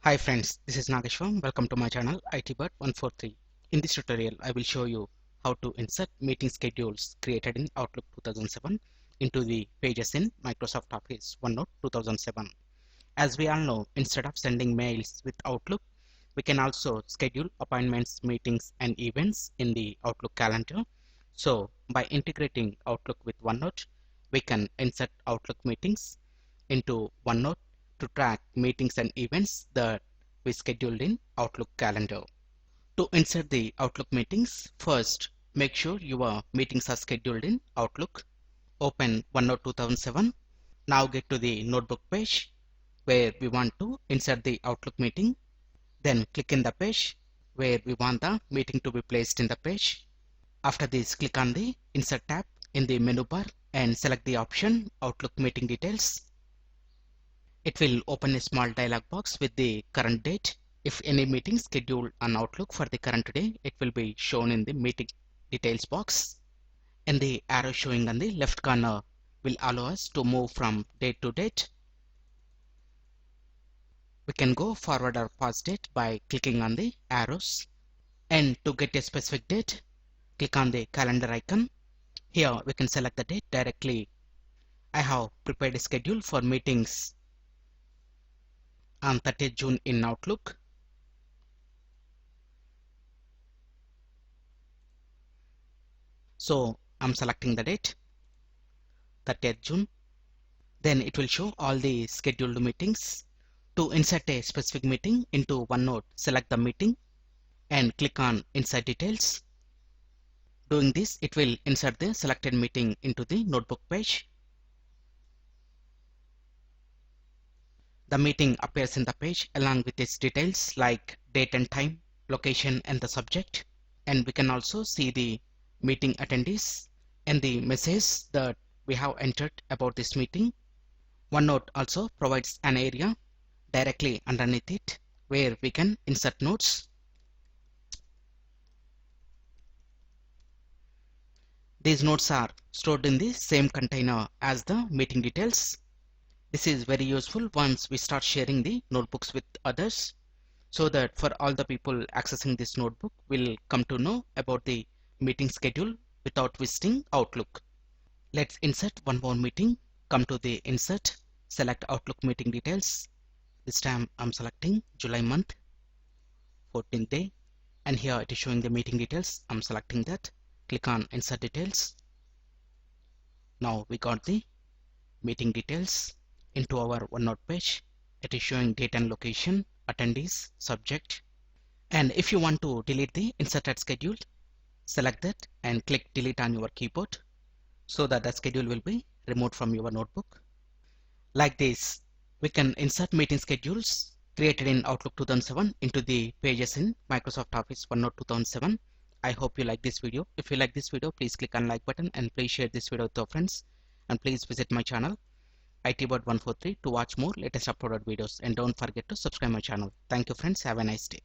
Hi friends, this is Nageshwar. Welcome to my channel ITbird143. In this tutorial, I will show you how to insert meeting schedules created in Outlook 2007 into the pages in Microsoft Office Onenote 2007. As we all know, instead of sending mails with Outlook, we can also schedule appointments, meetings, and events in the Outlook calendar. So, by integrating Outlook with OneNote, we can insert Outlook meetings into OneNote to track meetings and events that we scheduled in Outlook calendar. To insert the Outlook meetings, first make sure your meetings are scheduled in Outlook. Open OneNote 2007. Now get to the notebook page where we want to insert the Outlook meeting. Then click in the page where we want the meeting to be placed in the page. After this, click on the Insert tab in the menu bar and select the option Outlook Meeting Details. It will open a small dialog box with the current date. If any meeting scheduled on Outlook for the current day, it will be shown in the meeting details box. And the arrow showing on the left corner will allow us to move from date to date. We can go forward or past date by clicking on the arrows. And to get a specific date, click on the calendar icon. Here we can select the date directly. I have prepared a schedule for meetings on 30th June in Outlook. So I'm selecting the date 30th June. Then it will show all the scheduled meetings. To insert a specific meeting into OneNote, select the meeting and click on Insert Details. Doing this, it will insert the selected meeting into the notebook page. The meeting appears in the page along with its details like date and time, location, and the subject. And we can also see the meeting attendees and the message that we have entered about this meeting. OneNote also provides an area directly underneath it where we can insert notes. These notes are stored in the same container as the meeting details. This is very useful once we start sharing the notebooks with others, so that for all the people accessing this notebook will come to know about the meeting schedule without visiting Outlook. Let's insert one more meeting. Come to the Insert, select Outlook Meeting Details. This time I'm selecting July month, 14th day, and here it is showing the meeting details. I'm selecting that. Click on Insert Details. Now we got the meeting details into our OneNote page. It is showing date and location, attendees, subject. And if you want to delete the inserted schedule, select that and click delete on your keyboard so that the schedule will be removed from your notebook. Like this, we can insert meeting schedules created in Outlook 2007 into the pages in Microsoft Office OneNote 2007. I hope you like this video. If you like this video, please click on like button and please share this video with your friends. And please visit my channel ITbird143 to watch more latest uploaded videos. And don't forget to subscribe my channel. Thank you friends. Have a nice day.